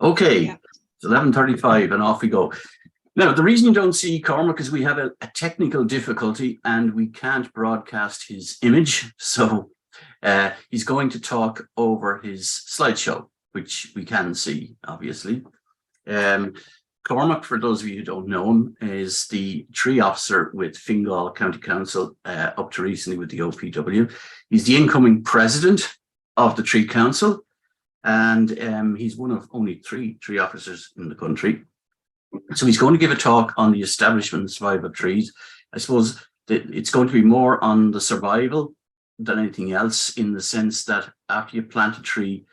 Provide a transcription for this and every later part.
Okay, Yeah. it's 11:35 and off we go. Now, the reason you don't see Cormac is we have a technical difficulty and we can't broadcast his image. So he's going to talk over his slideshow, which we can see, obviously. Cormac, for those of you who don't know him, is the tree officer with Fingal County Council, up to recently with the OPW. He's the incoming president of the Tree Council, and he's one of only three tree officers in the country. So he's going to give a talk on the establishment and survival of trees. I suppose that it's going to be more on the survival than anything else, in the sense that after you plant a tree,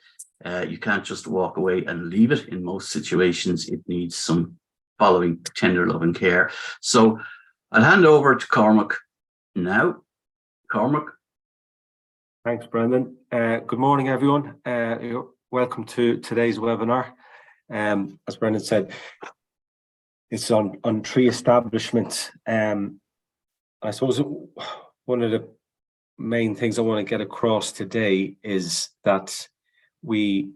you can't just walk away and leave it. In most situations, it needs some following tender love and care. So I'll hand over to Cormac now. Cormac. Thanks, Brendan. Good morning, everyone. Welcome to today's webinar. As Brendan said, it's on tree establishment. I suppose one of the main things I want to get across today is that when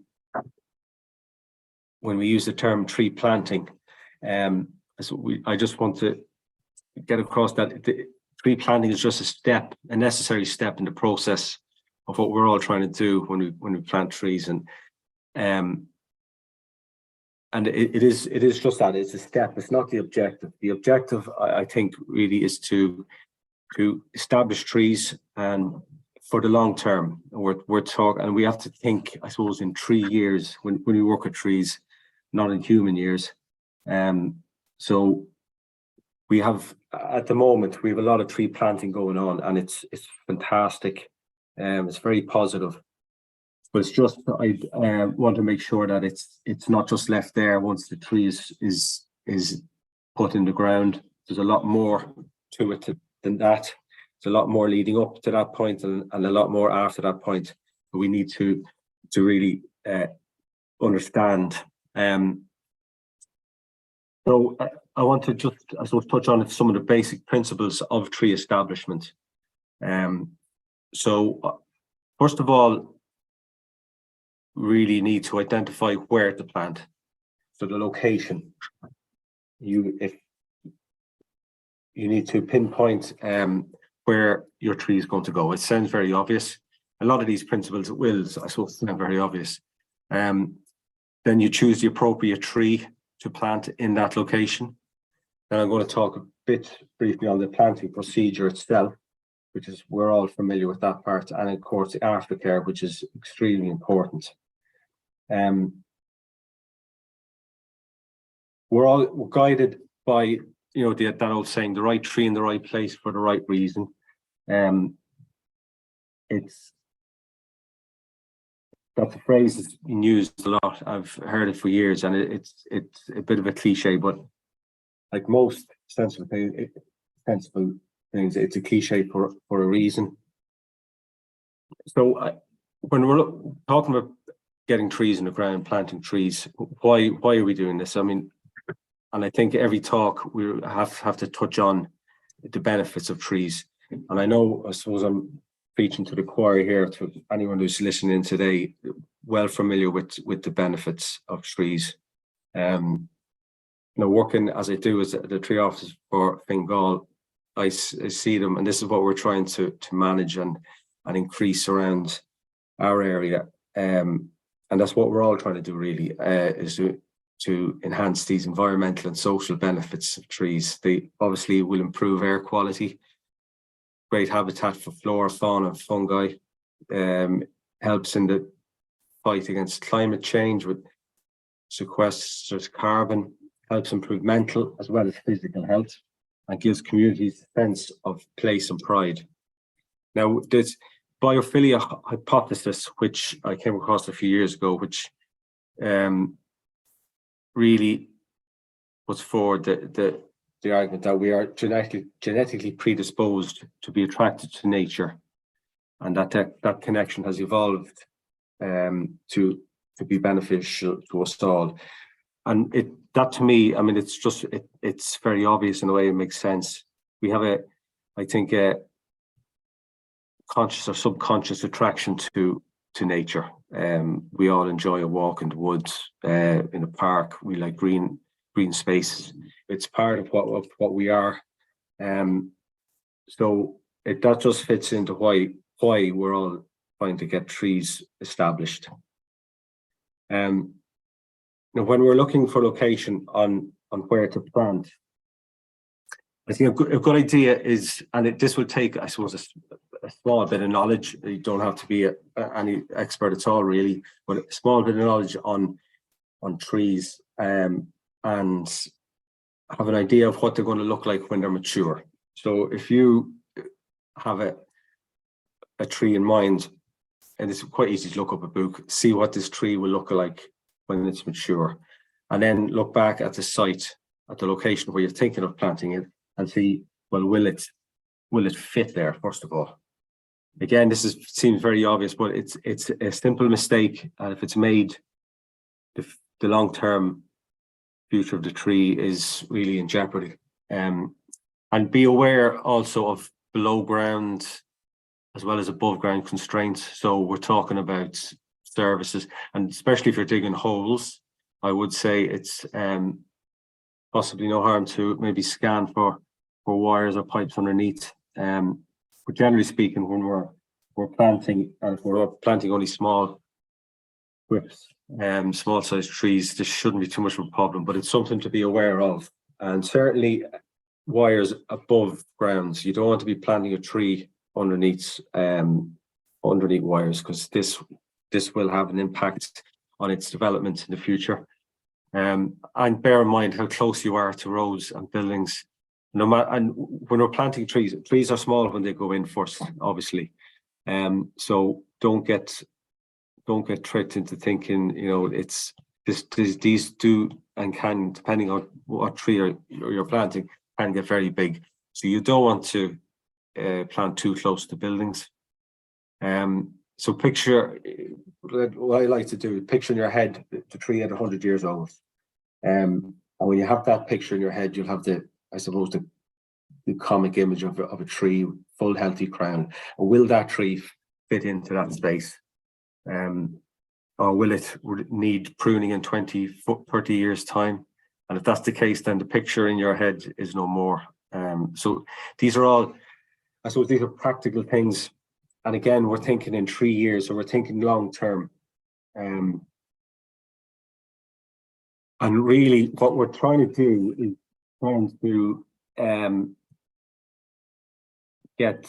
we use the term tree planting, I just want to get across that tree planting is just a necessary step in the process of what we're all trying to do when we plant trees, and it is just that, it's a step. It's not the objective. The objective, I think, really is to establish trees and for the long term. We're talking, and we have to think, I suppose, in 3 years when we work with trees, not in human years. So we have, at the moment, we have a lot of tree planting going on, and it's fantastic. It's very positive, but it's just, I want to make sure that it's not just left there once the tree is put in the ground. There's a lot more to it than that. There's a lot more leading up to that point, and a lot more after that point. But we need to really understand. So I want to just, I suppose, touch on some of the basic principles of tree establishment. So first of all, really need to identify where to plant. So the location. You need to pinpoint where your tree is going to go. It sounds very obvious. A lot of these principles will, I suppose, sound very obvious. Then you choose the appropriate tree to plant in that location. Then I'm going to talk a bit briefly on the planting procedure itself, which is, we're all familiar with that part, and of course the aftercare, which is extremely important. We're guided by, that old saying, the right tree in the right place for the right reason. That's a phrase that's been used a lot. I've heard it for years, and it's a bit of a cliche, but like most sensible things, it's a cliche for a reason. So when we're talking about getting trees in the ground, planting trees, why are we doing this? I mean, and I think every talk we have to touch on the benefits of trees. And I suppose I'm preaching to the choir here, to anyone who's listening today, well familiar with the benefits of trees. Working as I do as the tree officer for Fingal, I see them, and this is what we're trying to manage and increase around our area. And that's what we're all trying to do, really, is to enhance these environmental and social benefits of trees. They obviously will improve air quality, great habitat for flora, fauna, and fungi, helps in the fight against climate change with sequesters carbon, helps improve mental as well as physical health, and gives communities a sense of place and pride. Now, this biophilia hypothesis, which I came across a few years ago, which really was for the argument that we are genetically predisposed to be attracted to nature, and that connection has evolved to be beneficial to us all. And that to me, I mean, it's very obvious in a way. It makes sense. We have a conscious or subconscious attraction to nature. We all enjoy a walk in the woods, in a park. We like green spaces. It's part of what we are. So that just fits into why we're all trying to get trees established. Now, when we're looking for location on where to plant, I think a good idea is, and this will take, I suppose, a small bit of knowledge. You don't have to be any expert at all, really, but a small bit of knowledge on trees, and have an idea of what they're going to look like when they're mature. So if you have a tree in mind, and it's quite easy to look up a book, see what this tree will look like when it's mature, and then look back at the site, at the location where you're thinking of planting it, and see, well, will it fit there, first of all? Again, seems very obvious, but it's a simple mistake, and if it's made, the long-term future of the tree is really in jeopardy. And be aware also of below ground as well as above ground constraints. So we're talking about services, and especially if you're digging holes, I would say it's possibly no harm to maybe scan for wires or pipes underneath. But generally speaking, when we're planting, and if we're planting only small whips, small sized trees, this shouldn't be too much of a problem, but it's something to be aware of. And certainly wires above grounds, you don't want to be planting a tree underneath wires, because this will have an impact on its development in the future. And bear in mind how close you are to roads and buildings. No matter, and when we're planting trees are small when they go in first, obviously. So don't get tricked into thinking, it's these do and can, depending on what tree you're planting, can get very big. So you don't want to plant too close to buildings. So picture, what I like to do, picture in your head the tree at 100 years old. And when you have that picture in your head, you'll have the comic image of a tree, full healthy crown. And will that tree fit into that space? Or will it need pruning in 20, 30 years time? And if that's the case, then the picture in your head is no more. So these are all, I suppose, these are practical things. And again, we're thinking in 3 years, so we're thinking long term. And really what we're trying to do is trying to get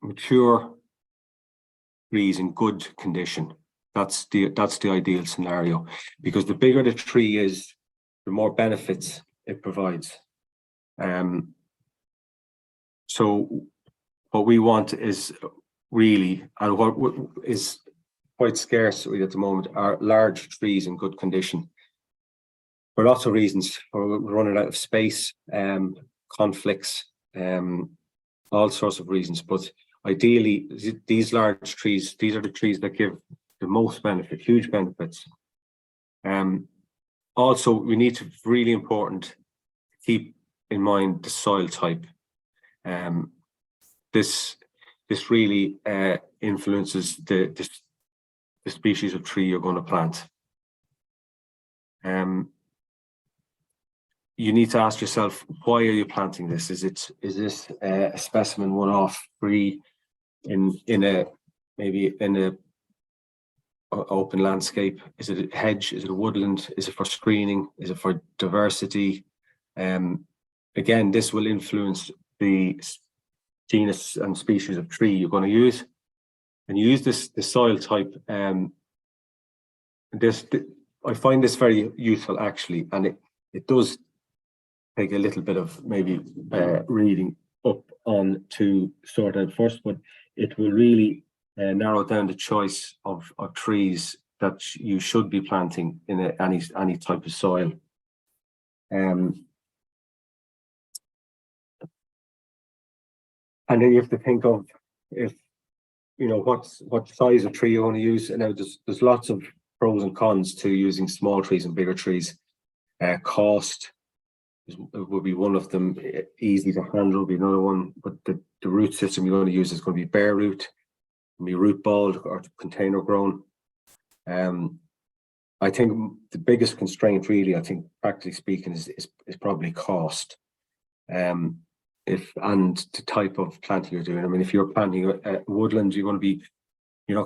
mature trees in good condition. That's the ideal scenario, because the bigger the tree is, the more benefits it provides. So what we want is really, and what is quite scarce at the moment, are large trees in good condition. For lots of reasons, we're running out of space, conflicts, all sorts of reasons. But ideally, these large trees, these are the trees that give the most benefit, huge benefits. Also, we need to, really important, keep in mind the soil type. This really influences the species of tree you're going to plant. You need to ask yourself, why are you planting this? Is this a specimen one-off tree in a open landscape? Is it a hedge? Is it a woodland? Is it for screening? Is it for diversity? Again, this will influence the genus and species of tree you're going to use. And you use the soil type. I find this very useful, actually, and it does take a little bit of maybe reading up on to sort out first, but it will really narrow down the choice of trees that you should be planting in any type of soil. And then you have to think of, if what size of tree you want to use. And now there's lots of pros and cons to using small trees and bigger trees. Cost would be one of them. Easy to handle would be another one. But the root system you're going to use is going to be bare root. be root balled or container grown. I think the biggest constraint, really, I think, practically speaking, is probably cost. If and the type of planting you're doing. I mean, if you're planting a woodland, you're not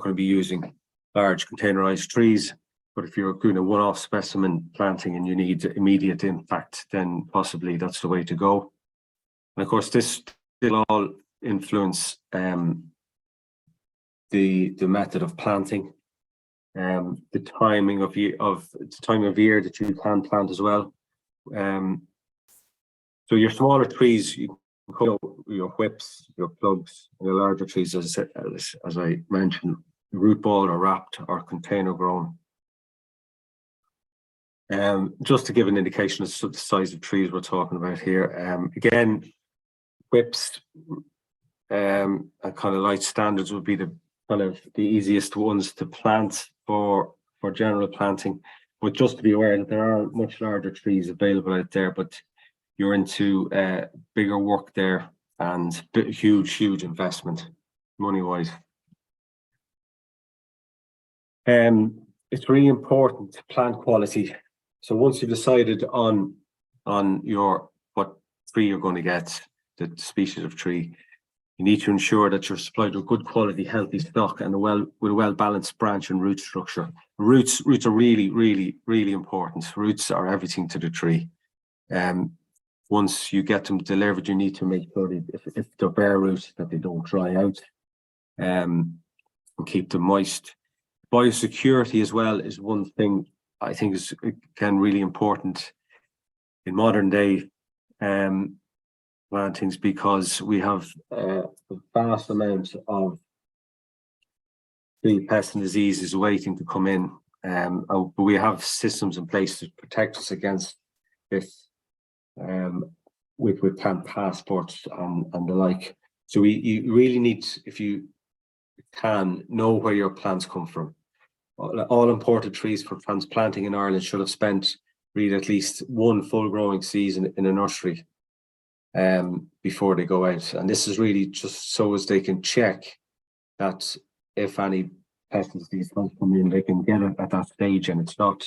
going to be using large containerized trees. But if you're doing a one-off specimen planting and you need immediate impact, then possibly that's the way to go. And of course, this will all influence the method of planting, the timing of year that you can plant as well. So your smaller trees, you can your whips, your plugs, and your larger trees, as I mentioned, root ball or wrapped or container grown. Just to give an indication of the size of trees we're talking about here. Again, whips and kind of light standards would be the easiest ones to plant for general planting. But just to be aware that there are much larger trees available out there, but you're into bigger work there and huge investment money-wise. It's really important to plant quality. So once you've decided on what tree you're going to get, the species of tree, you need to ensure that you're supplied with good quality, healthy stock and with a well-balanced branch and root structure. Roots are really important. Roots are everything to the tree. Once you get them delivered, you need to make sure that if they're bare roots, that they don't dry out, and keep them moist. Biosecurity as well is one thing I think is, again, really important in modern day plantings, because we have a vast amount of pests and diseases waiting to come in. But we have systems in place to protect us against this, with plant passports and the like. So you really need, if you can, know where your plants come from. All imported trees for transplanting in Ireland should have spent really at least one full growing season in a nursery before they go out. And this is really just so as they can check that if any pest and disease come in, they can get it at that stage and it's not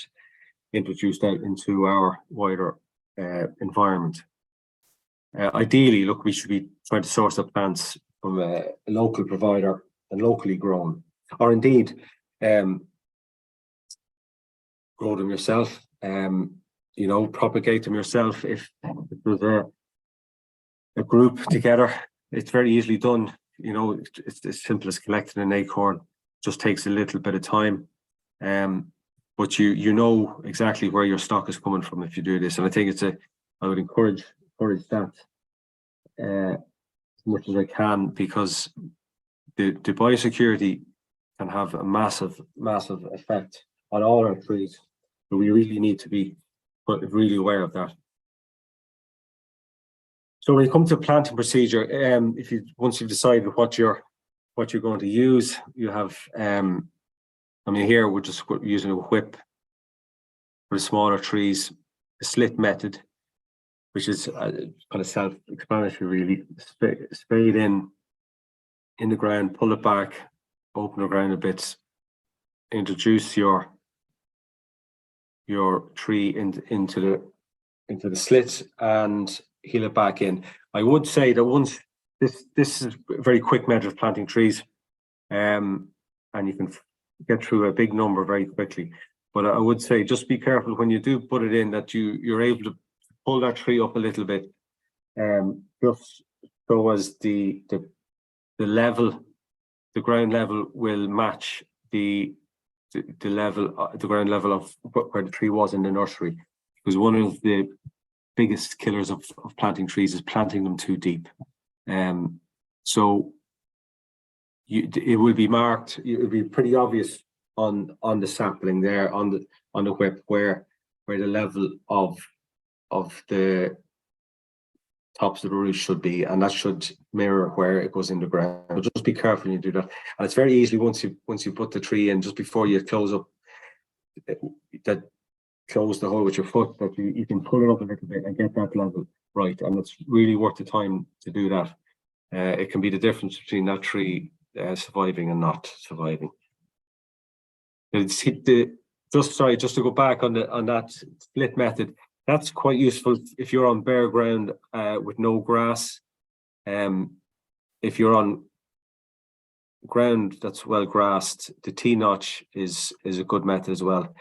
introduced out into our wider environment. Ideally, look, we should be trying to source up plants from a local provider and locally grown, or indeed grow them yourself. Propagate them yourself. If there's a group together, it's very easily done. It's as simple as collecting an acorn. Just takes a little bit of time, but you know exactly where your stock is coming from if you do this. And I think I would encourage that as much as I can, because the biosecurity can have a massive effect on all our trees. So we really need to be really aware of that. So when you come to planting procedure, once you've decided what you're going to use, you have here we're just using a whip for the smaller trees, a slit method, which is kind of self-explanatory really. Spade in the ground, pull it back, open the ground a bit, introduce your tree into the slit and heel it back in. I would say that once this is a very quick method of planting trees, and you can get through a big number very quickly. But I would say just be careful when you do put it in that you're able to pull that tree up a little bit, just so as the level, the ground level will match the ground level of where the tree was in the nursery. Because one of the biggest killers of planting trees is planting them too deep. So it will be marked. It will be pretty obvious on the sapling there, on the whip, where the level of the tops of the roots should be, and that should mirror where it goes in the ground. But just be careful when you do that. And it's very easily once you put the tree in, just before you close the hole with your foot, that you can pull it up a little bit and get that level right. And it's really worth the time to do that. It can be the difference between that tree surviving and not surviving. It's just to go back on that split method. That's quite useful if you're on bare ground with no grass. If you're on ground that's well grassed, the T-notch is a good method as well.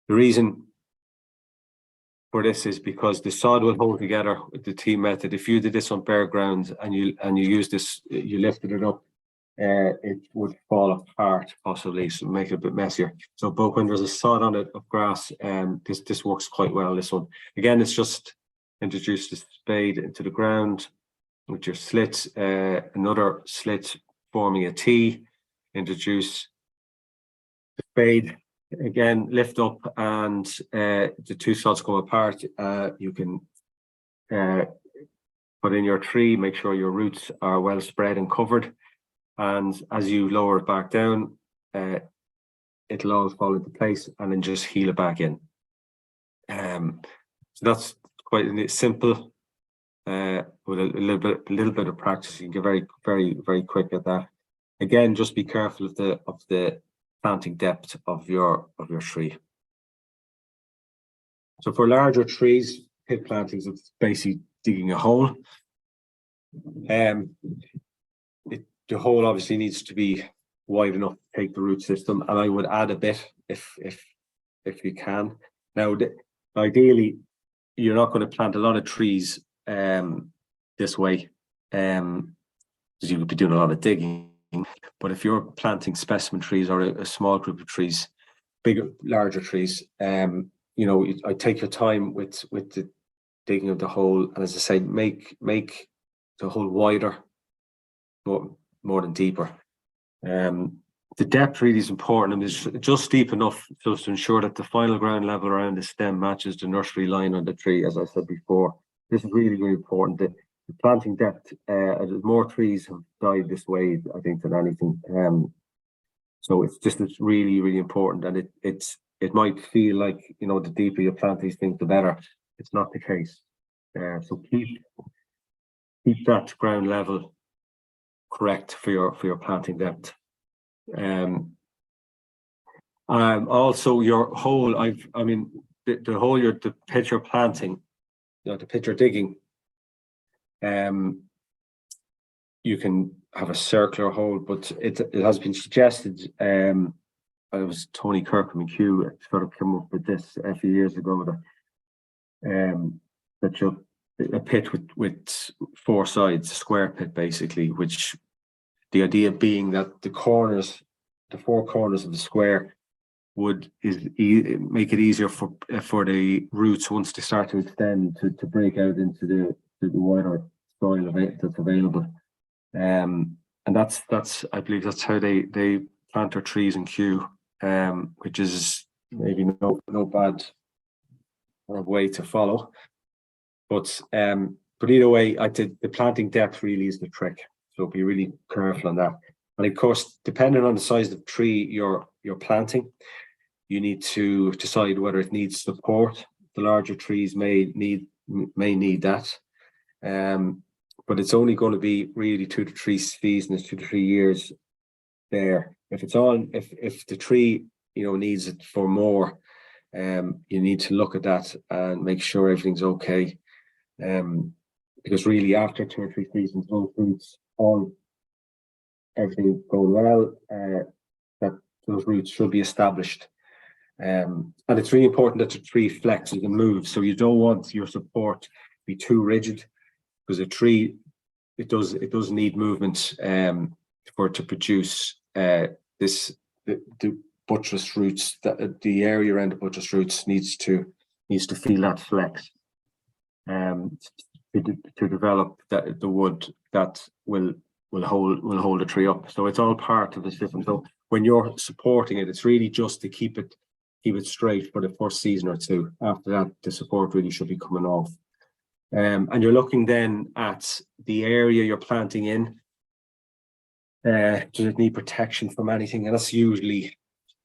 The reason for this is because the sod will hold together with the T method. If you did this on bare ground and you use this, you lifted it up, it would fall apart possibly, so make it a bit messier. So, but when there's a sod on it of grass, this works quite well. This one, again, it's just introduce the spade into the ground with your slit, another slit forming a T. Introduce the spade again, lift up, and the two sods come apart. You can put in your tree, make sure your roots are well spread and covered. And as you lower it back down, it'll all fall into place, and then just heel it back in. So that's quite simple. With a little bit of practice, you can get very quick at that. Again, just be careful of the planting depth of your tree. So for larger trees, pit plantings, it's basically digging a hole. The hole obviously needs to be wide enough to take the root system, and I would add a bit if you can. Now, ideally, you're not going to plant a lot of trees this way, because you would be doing a lot of digging. But if you're planting specimen trees or a small group of trees, larger trees, you know, I take your time with the digging of the hole, and as I say, make the hole wider, more than deeper. The depth really is important, and it's just deep enough just to ensure that the final ground level around the stem matches the nursery line on the tree, as I said before. This is really important. The planting depth, more trees have died this way, I think, than anything. So it's really important, and it might feel like, you know, the deeper you plant these things, the better. It's not the case. So keep that ground level correct for your planting depth. Also your hole, the hole the pit you're planting, the pit you're digging, you can have a circular hole, but it has been suggested, it was Tony Kirkham McHugh sort of came up with this a few years ago, that a pit with four sides, a square pit basically, which the idea being that the four corners of the square would make it easier for the roots, once they start to extend, to break out into the wider soil that's available. And that's I believe that's how they plant their trees in Kew, which is maybe no bad way to follow. But either way, the planting depth really is the trick. So be really careful on that. And of course, depending on the size of the tree you're planting, you need to decide whether it needs support. The larger trees may need that. But it's only going to be really 2 to 3 seasons, 2 to 3 years there. If the tree, you know, needs it for more, you need to look at that and make sure everything's okay. Because really, after 2 or 3 seasons, those roots, everything going well, that those roots should be established. And it's really important that the tree flexes and moves. So you don't want your support to be too rigid, because a tree, it does need movement for it to produce the buttress roots. That the area around the buttress roots needs to feel that flex to develop the wood that will hold the tree up. So it's all part of the system. So when you're supporting it, it's really just to keep it straight for the first season or two. After that, the support really should be coming off. And you're looking then at the area you're planting in. Does it need protection from anything? And that's usually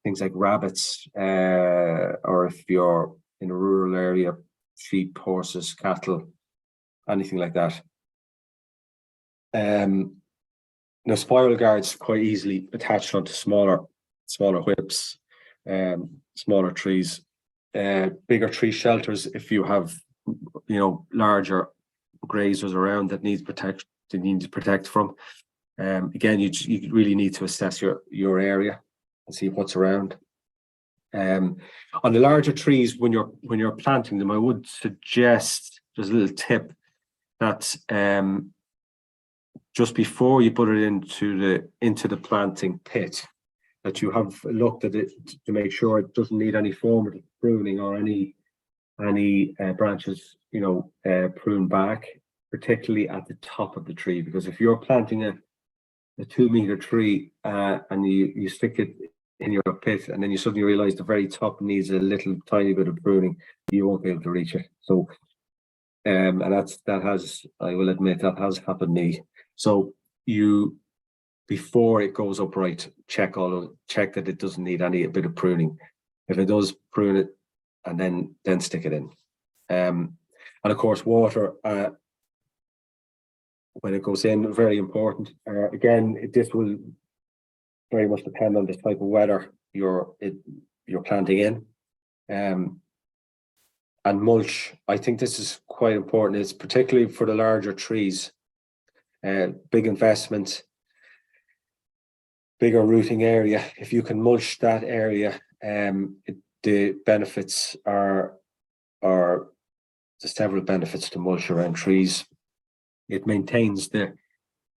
things like rabbits, or if you're in a rural area, sheep, horses, cattle, anything like that. Now, spiral guards quite easily attached onto smaller whips, smaller trees. Bigger tree shelters, if you have, larger grazers around that needs to protect from. Again, you really need to assess your area and see what's around. On the larger trees, when you're planting them, I would suggest, there's a little tip, that just before you put it into the planting pit, that you have looked at it to make sure it doesn't need any form of pruning or any branches, prune back, particularly at the top of the tree. Because if you're planting a 2-meter tree and you stick it in your pit, and then you suddenly realize the very top needs a little tiny bit of pruning, you won't be able to reach it. So, and that has, I will admit, that has happened to me. So before it goes upright, check that it doesn't need any bit of pruning. If it does, prune it, and then stick it in. And of course, water when it goes in, very important. Again, this will very much depend on the type of weather you're planting in. And mulch, I think this is quite important. It's particularly for the larger trees. Big investment, bigger rooting area. If you can mulch that area, the benefits are there's several benefits to mulch around trees. It maintains the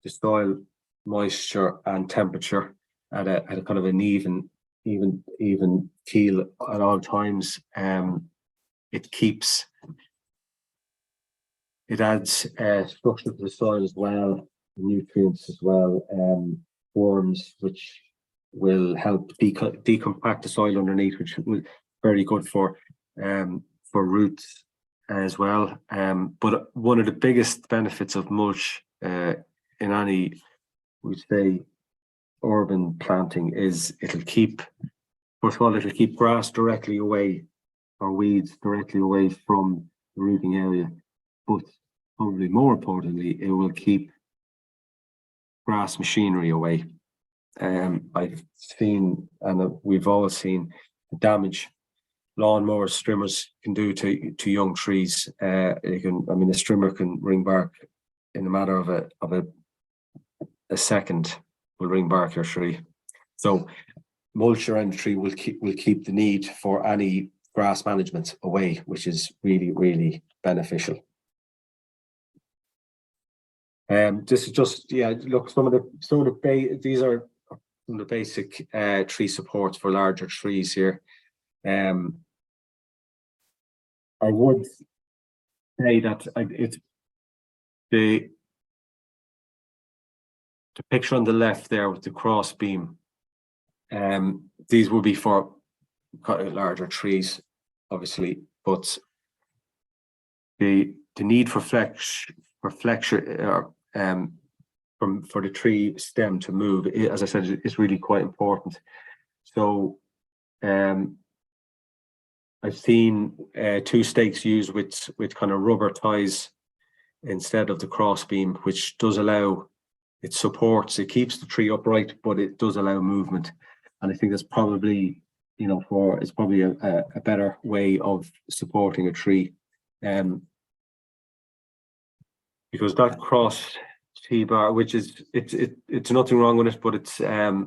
soil moisture and temperature at a kind of an even keel at all times. It adds structure to the soil as well, nutrients as well, worms, which will help decompact the soil underneath, which will very good for roots as well. But one of the biggest benefits of mulch in any, we'd say, urban planting is it'll keep grass directly away, or weeds directly away from the rooting area. But probably more importantly, it will keep grass machinery away. I've seen, and we've all seen, the damage lawnmowers, trimmers can do to young trees. A strimmer can ring bark in a matter of a second, will ring bark your tree. So mulch around the tree will keep the need for any grass management away, which is really, really beneficial. This is just, look, these are some of the basic tree supports for larger trees here. I would say that it's the picture on the left there with the cross beam. These will be for larger trees, obviously, but the need for flexion for the tree stem to move, as I said, is really quite important. So I've seen 2 stakes used with kind of rubber ties instead of the cross beam, which does allow, it keeps the tree upright, but it does allow movement. And I think that's probably, it's probably a better way of supporting a tree. Because that cross T-bar, which is, it's nothing wrong with it, but it's what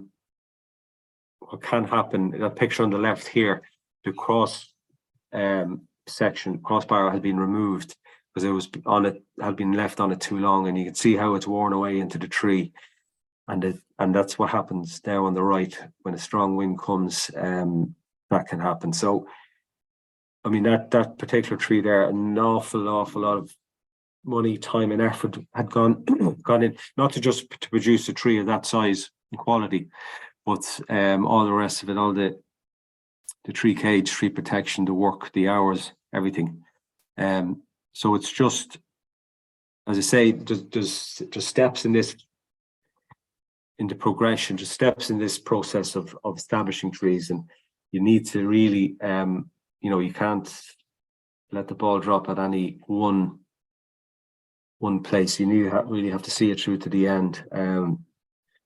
can happen, that picture on the left here, the crossbar has been removed because it was on it, had been left on it too long, and you can see how it's worn away into the tree. And that's what happens there on the right when a strong wind comes. That can happen. So, I mean, that particular tree there, an awful lot of money, time, and effort had gone in, not to produce a tree of that size and quality, but all the rest of it, all the tree cage, tree protection, the work, the hours, everything. So it's just, as I say, there's steps in this, in the progression, just steps in this process of establishing trees, and you need to really, you can't let the ball drop at any one place. You need really have to see it through to the end.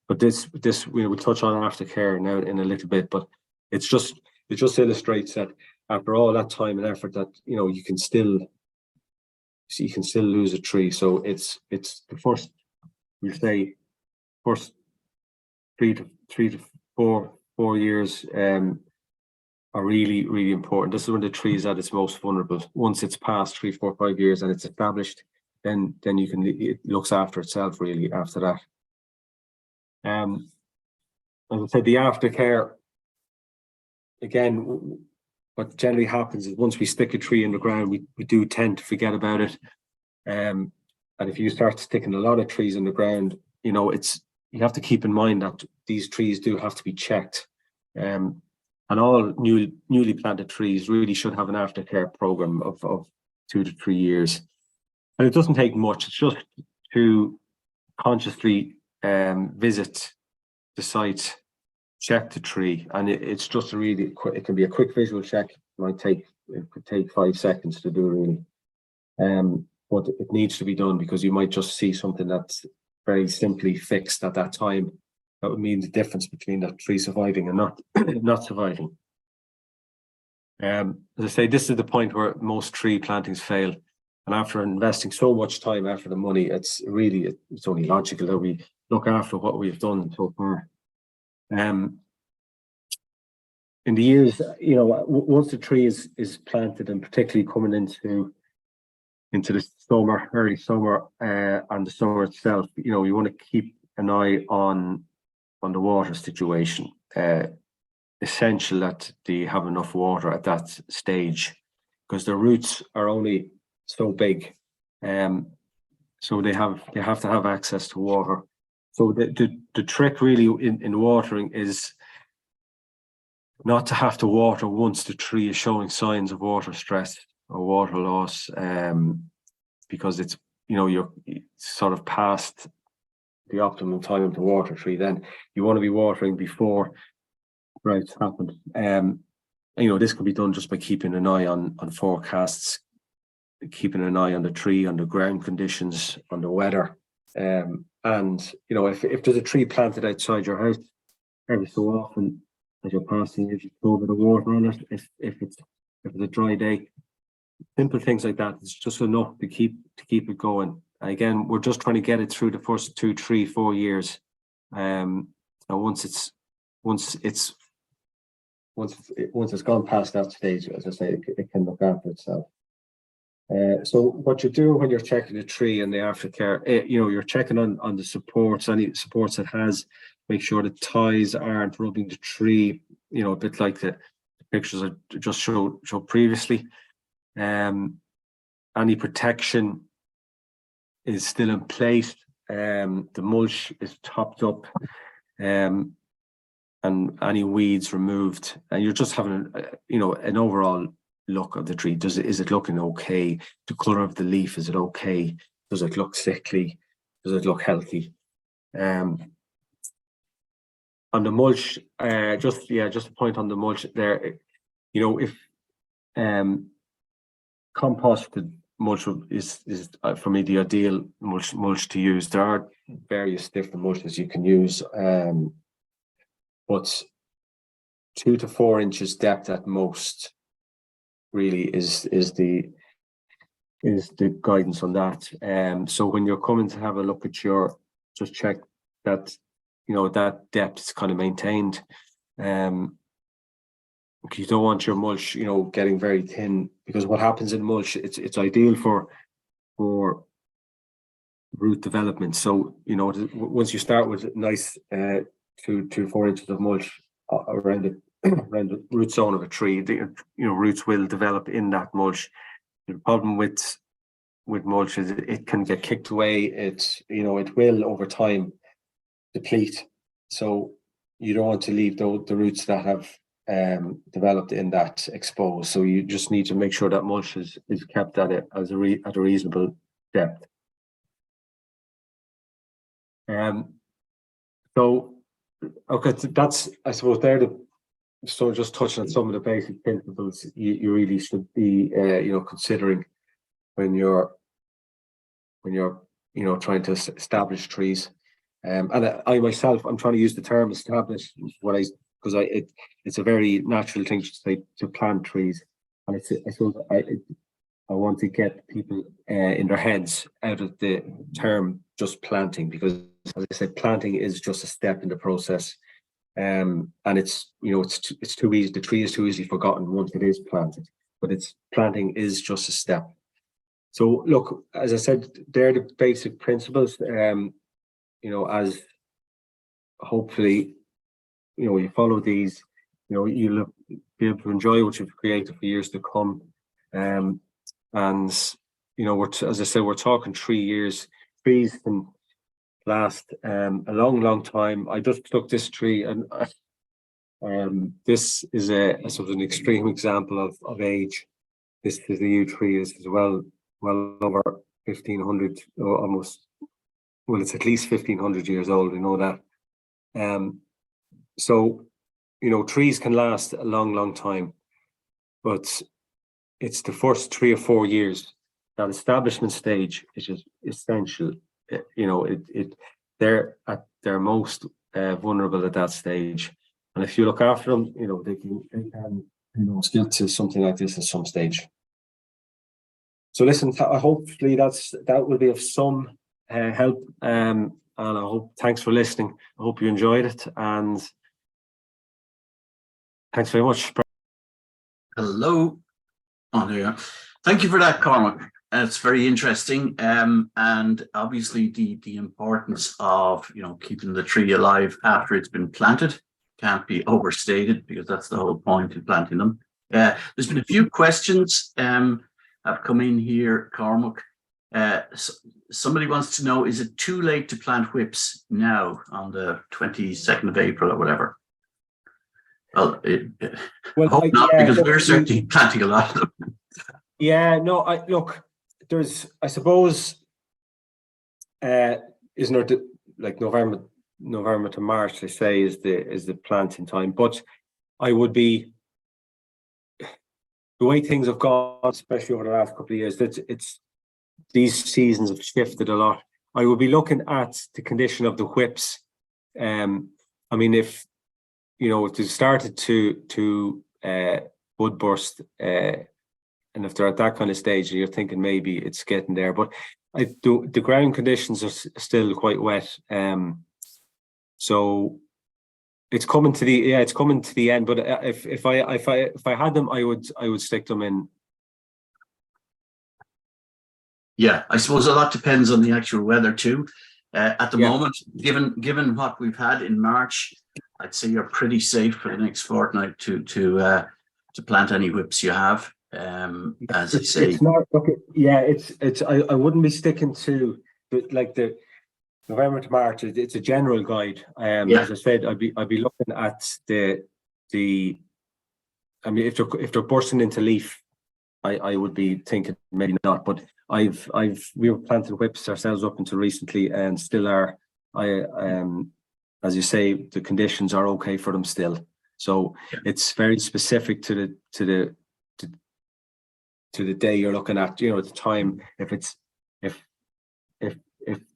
But this we'll touch on aftercare now in a little bit, but it just illustrates that after all that time and effort that you can still lose a tree. So it's the first, we say, first 3 to 4 years are really important. This is when the tree is at its most vulnerable. Once it's past 3, 4, 5 years and it's established, then it looks after itself really after that. As I said, the aftercare, again, what generally happens is once we stick a tree in the ground, we do tend to forget about it. And if you start sticking a lot of trees in the ground, you have to keep in mind that these trees do have to be checked. And all newly planted trees really should have an aftercare program of 2 to 3 years. And it doesn't take much. It's just to consciously visit the site, check the tree, and it's just a really quick, it can be a quick visual check. It could take 5 seconds to do really. But it needs to be done because you might just see something that's very simply fixed at that time. That would mean the difference between that tree surviving and not surviving. As I say, this is the point where most tree plantings fail. And after investing so much time, after the money, it's only logical that we look after what we've done so far. In the years, once the tree is planted, and particularly coming into the summer, early summer, and the summer itself, you want to keep an eye on the water situation. Essential that they have enough water at that stage, because the roots are only so big, so they have to have access to water. So the trick really in watering is not to have to water once the tree is showing signs of water stress or water loss, because it's you're sort of past the optimum time to water a tree. Then you want to be watering before droughts happen. This can be done just by keeping an eye on forecasts, keeping an eye on the tree, on the ground conditions, on the weather. And if there's a tree planted outside your house, every so often as you're passing, if you throw a bit of water on it, if it's a dry day, simple things like that, it's just enough to keep it going. And again, we're just trying to get it through the first 2, 3, 4 years. And once it's gone past that stage, as I say, it can look after itself. So what you do when you're checking the tree and the aftercare, you're checking on the supports, any supports it has. Make sure the ties aren't rubbing the tree, a bit like the pictures I just showed previously. Any protection is still in place. The mulch is topped up, and any weeds removed, and you're just having an overall look of the tree. Is it looking okay? The color of the leaf, is it okay? Does it look sickly? Does it look healthy? On the mulch, just a point on the mulch there. If composted mulch is for me the ideal mulch to use. There are various different mulches you can use, but 2 to 4 inches depth at most really is the guidance on that. So when you're coming to have a look at just check that that depth is kind of maintained. You don't want your mulch getting very thin, because what happens in mulch, it's ideal for root development. So once you start with nice 2 to 4 inches of mulch around the root zone of a tree, roots will develop in that mulch. The problem with mulch is it can get kicked away. It will over time deplete. So you don't want to leave the roots that have developed in that exposed. So you just need to make sure that mulch is kept at a reasonable depth. So okay, that's, I suppose, so just touching on some of the basic principles you really should be considering when you're trying to establish trees. And I myself, I'm trying to use the term established because it's a very natural thing to say, to plant trees, and I suppose I want to get people in their heads out of the term just planting, because as I said, planting is just a step in the process. And it's too easy. The tree is too easily forgotten once it is planted, but planting is just a step. So look, as I said, they're the basic principles. As hopefully, you follow these, you'll be able to enjoy what you've created for years to come. And as I said, we're talking 3 years. Trees can last a long time. I just took this tree, and this is a sort of an extreme example of age. This is the yew tree, is well over 1,500, or almost. Well, it's at least 1,500 years old. We know that. So trees can last a long time, but it's the first 3 or 4 years, that establishment stage, is just essential. They're at their most vulnerable at that stage, and if you look after them, they can get to something like this at some stage. So listen, hopefully that will be of some help, and I hope. Thanks for listening. I hope you enjoyed it, and thanks very much. Hello. Oh, there you are. Thank you for that, Cormac. It's very interesting, and obviously the importance of keeping the tree alive after it's been planted can't be overstated, because that's the whole point of planting them. There's been a few questions have come in here, Cormac. Somebody wants to know: is it too late to plant whips now on the 22nd of April or whatever? Well, I hope not, because we're certainly planting a lot of them. Yeah, no, look, I suppose, isn't there, like November to March, they say, is the planting time. But I would be, the way things have gone, especially over the last couple of years, that these seasons have shifted a lot. I would be looking at the condition of the whips. I mean, if they started to bud burst, and if they're at that kind of stage, you're thinking maybe it's getting there. But the ground conditions are still quite wet, so it's coming to the end. But if I had them, I would stick them in. Yeah, I suppose a lot depends on the actual weather too. At the moment, given what we've had in March, I'd say you're pretty safe for the next fortnight to plant any whips you have. As I say, it's not okay. Yeah, I wouldn't be sticking to the November to March. It's a general guide. As I said, I'd be looking at the. I mean, if they're bursting into leaf, I would be thinking maybe not. But we were planting whips ourselves up until recently, and still are. As you say, the conditions are okay for them still. So it's very specific to the day you're looking at. At the time, if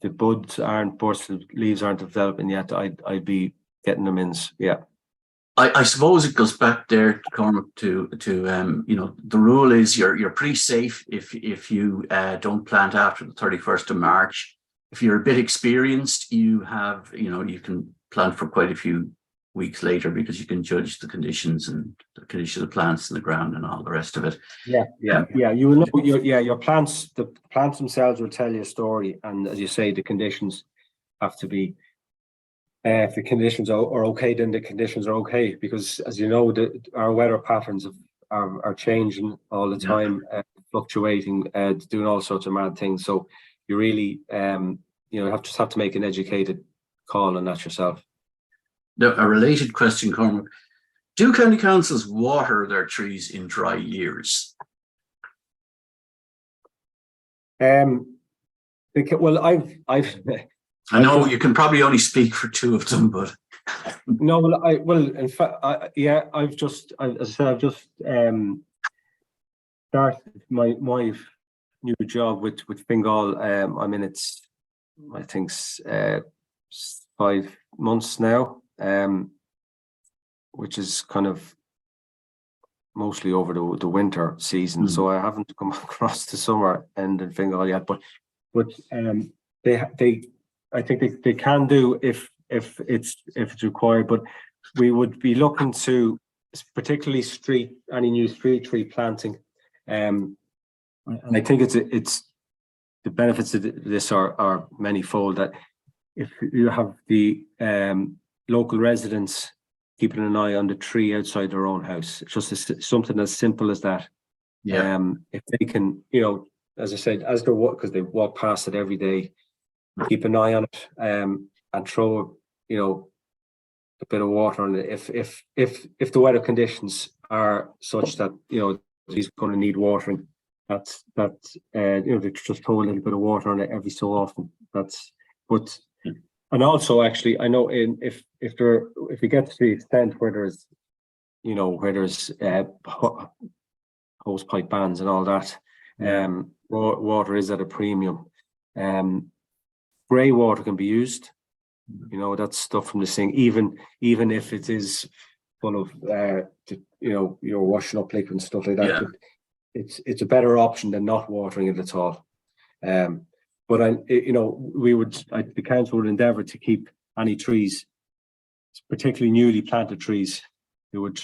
the buds aren't bursting, leaves aren't developing yet, I'd be getting them in. Yeah. I suppose it goes back there, Cormac, to the rule is you're pretty safe if you don't plant after the 31st of March. If you're a bit experienced, you have you can plant for quite a few weeks later, because you can judge the conditions and the condition of the plants in the ground and all the rest of it. Yeah. You will know your plants. The plants themselves will tell you a story, and as you say, the conditions have to be. If the conditions are okay, then the conditions are okay, because as you know, our weather patterns are changing all the time, fluctuating, doing all sorts of mad things. So you really, just have to make an educated call on that yourself. Now, a related question, Cormac: do county councils water their trees in dry years? Well, I've I know you can probably only speak for two of them, but no. In fact, I've just started my new job with Fingal. I mean, I think 5 months now, which is kind of mostly over the winter season. So I haven't come across the summer end and Fingal yet, but I think they can do if it's required, but we would be looking to particularly any new street tree planting, and I think it's the benefits of this are manifold. That if you have the local residents keeping an eye on the tree outside their own house, it's just something as simple as that. If they can, as I said, as they're because they walk past it every day, keep an eye on it, and throw, a bit of water on it. If the weather conditions are such that he's going to need watering, they just throw a little bit of water on it every so often. And also, actually, I know if we get to the extent where there's hose pipe bans and all that, water is at a premium. Grey water can be used. That's stuff from the sink, even if it is full of you're washing up liquid and stuff like that. It's a better option than not watering it at all. But the council would endeavour to keep any trees, particularly newly planted trees, they would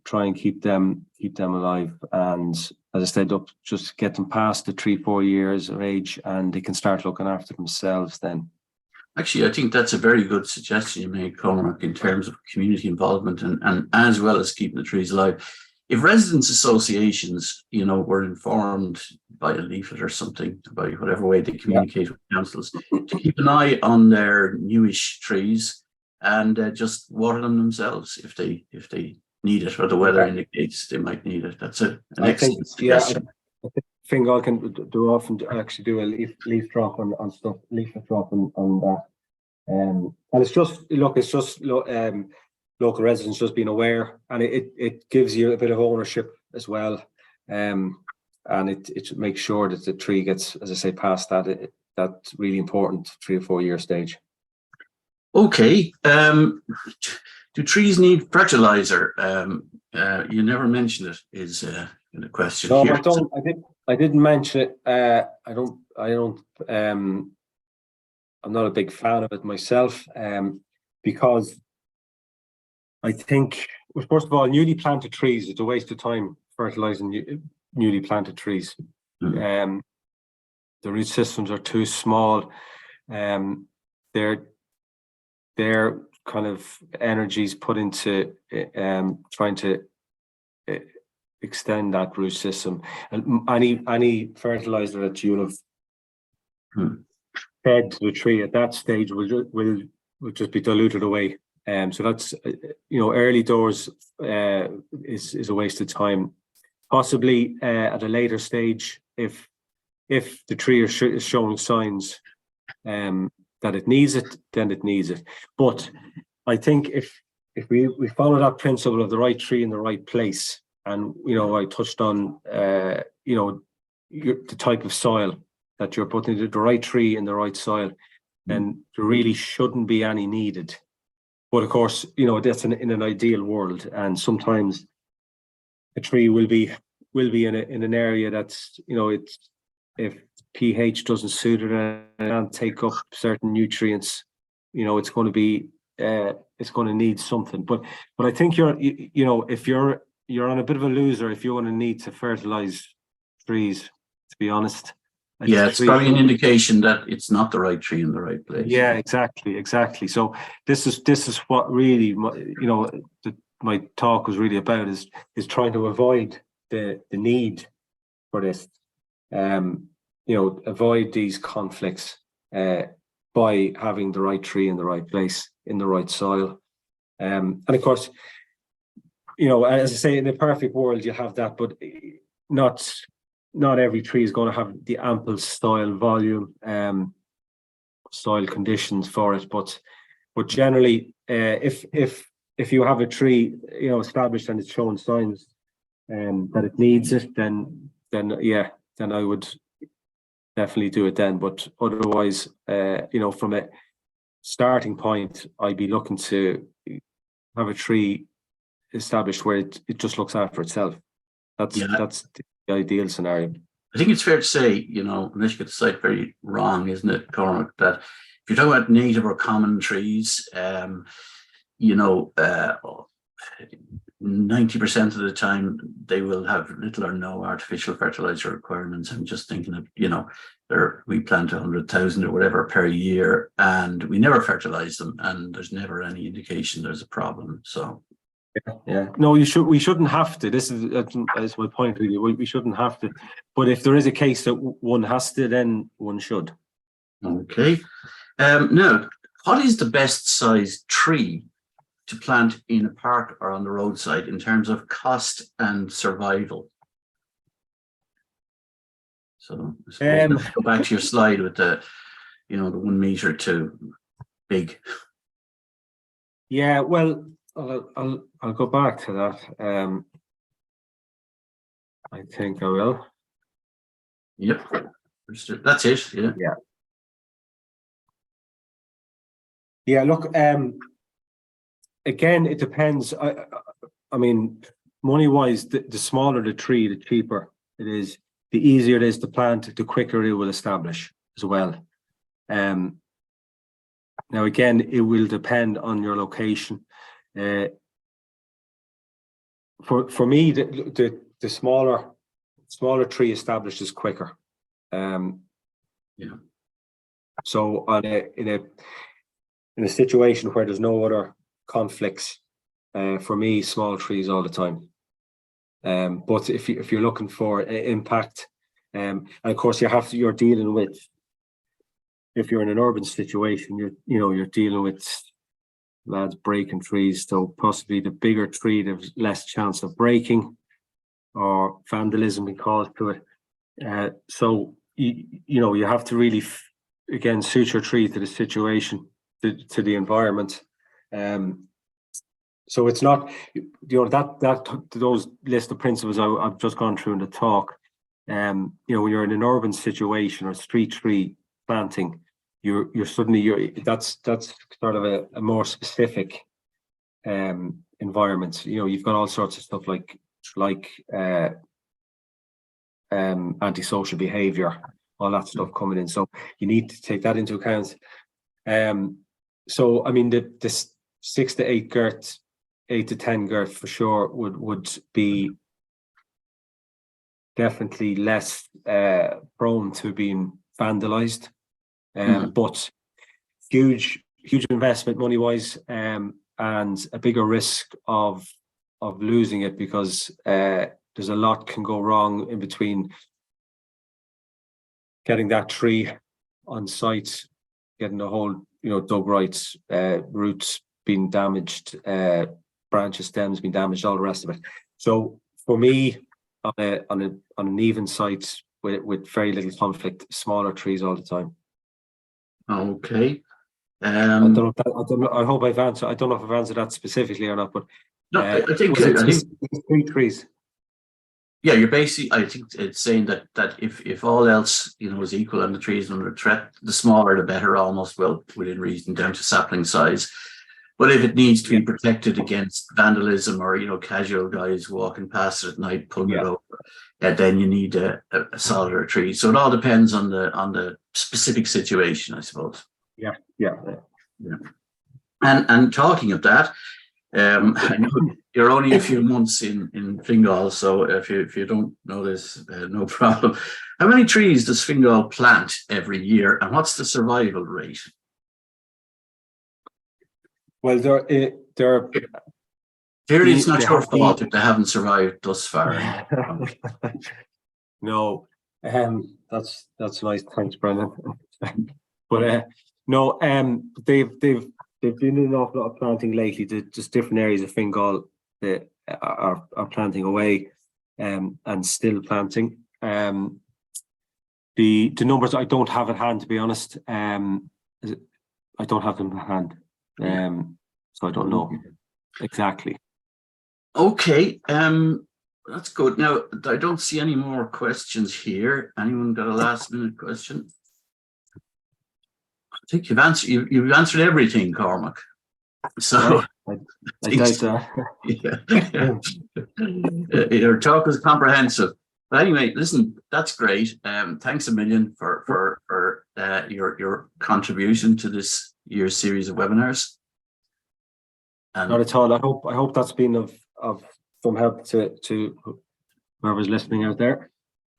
try and keep them alive. And as I said, just get them past the 3-4 years of age, and they can start looking after themselves then. Actually, I think that's a very good suggestion you made, Cormac, in terms of community involvement and as well as keeping the trees alive. If residents associations, were informed by a leaflet or something, by whatever way they communicate with councils, to keep an eye on their newish trees and just water them themselves if they need it, or the weather indicates they might need it. That's an excellent suggestion. I think Fingal can often actually do a leaf drop on stuff, leaflet drop on that. And it's just local residents just being aware, and it gives you a bit of ownership as well, and it makes sure that the tree gets, as I say, past that that's really important 3 or 4 year stage. Okay. Do trees need fertilizer? You never mentioned it. Is in a question no, here. I didn't mention it. I don't. I'm not a big fan of it myself, because I think, well, first of all, newly planted trees, it's a waste of time fertilizing newly planted trees. The root systems are too small. Their kind of energies put into trying to extend that root system, and any fertilizer that you'll have fed to the tree at that stage will just be diluted away. So that's early doors is a waste of time. Possibly at a later stage, if the tree is showing signs that it needs it, then it needs it. But I think if we follow that principle of the right tree in the right place, and I touched on the type of soil that you're putting, the right tree in the right soil, then there really shouldn't be any needed. But of course, that's in an ideal world, and sometimes a tree will be in an area that's it's, if pH doesn't suit it and can't take up certain nutrients, it's going to be it's going to need something. But I think if you're on a bit of a loser if you want to need to fertilize trees, to be honest. It's probably an indication that it's not the right tree in the right place. Yeah, exactly. So this is what really my talk was really about, is trying to avoid the need for this, avoid these conflicts by having the right tree in the right place, in the right soil, and of course, as I say, in the perfect world you have that, but not every tree is going to have the ample soil volume, soil conditions for it. But generally, if you have a tree, established and it's showing signs that it needs it, then I would definitely do it then. But otherwise, from starting point, I'd be looking to have a tree established where it just looks after itself. That's the ideal scenario. I think it's fair to say, unless you get the site very wrong, isn't it, Cormac, that if you're talking about native or common trees, 90% of the time they will have little or no artificial fertilizer requirements. I'm just thinking of, we plant 100,000 or whatever per year, and we never fertilize them, and there's never any indication there's a problem. So. Yeah. No, we shouldn't have to. This is my point, really. We shouldn't have to. But if there is a case that one has to, then one should. Okay. Now, what is the best sized tree to plant in a park or on the roadside in terms of cost and survival? So let's go back to your slide with the 1 meter to big. Yeah, well, I'll go back to that. I think I will. Yep, that's it. Yeah. Yeah. Look, again, it depends. I mean, money-wise, the smaller the tree, the cheaper it is. The easier it is to plant, the quicker it will establish as well. Now, again, it will depend on your location. For me, the smaller tree establishes quicker. So in a situation where there's no other conflicts, for me, small trees all the time. But if you're looking for impact, and of course you're dealing with, if you're in an urban situation, you're dealing with lads breaking trees, so possibly the bigger tree, there's less chance of breaking or vandalism we call it to it. So you have to really again suit your tree to the situation, to the environment. So it's not, that those list of principles I've just gone through in the talk. When you're in an urban situation or street tree planting, you're suddenly that's sort of a more specific environment. You've got all sorts of stuff like antisocial behavior, all that stuff coming in. So you need to take that into account. So I mean the 6 to 8 girth, 8 to 10 girth for sure would be definitely less prone to being vandalized. But huge investment money wise, and a bigger risk of losing it, because there's a lot can go wrong in between getting that tree on site, getting the whole dug right, roots being damaged, branches, stems being damaged, all the rest of it. So for me, on an even site with very little conflict, smaller trees all the time. Okay. I hope I've answered. I don't know if I've answered that specifically or not, but no, I think three trees. Yeah, you're basically, I think it's saying that if all else is equal and the trees under threat, the smaller the better, almost, well, within reason, down to sapling size. But if it needs to be protected against vandalism or casual guys walking past it at night pulling it over, then you need a solider tree. So it all depends on the specific situation, I suppose. Yeah. And talking of that, I know you're only a few months in Fingal, so if you don't know this, no problem. How many trees does Fingal plant every year, and what's the survival rate? Well, they're clearly it's not your fault if they haven't survived thus far. No, that's nice. Thanks, Brendan. But no, they've been an awful lot of planting lately. Just different areas of Fingal that are planting away, and still planting. The numbers I don't have at hand, to be honest. I don't have them at hand. So I don't know exactly. Okay, that's good. Now, I don't see any more questions here. Anyone got a last minute question? think you've answered everything, Cormac. So I doubt that. Your talk was comprehensive. But anyway, listen, that's great. Thanks a million for your contribution to this year's series of webinars. And not at all. I hope that's been of some help to whoever's listening out there.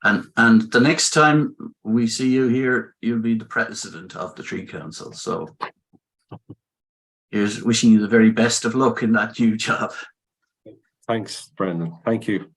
And the next time we see you here, you'll be the president of the Tree Council. So here's wishing you the very best of luck in that new job. Thanks, Brendan. Thank you.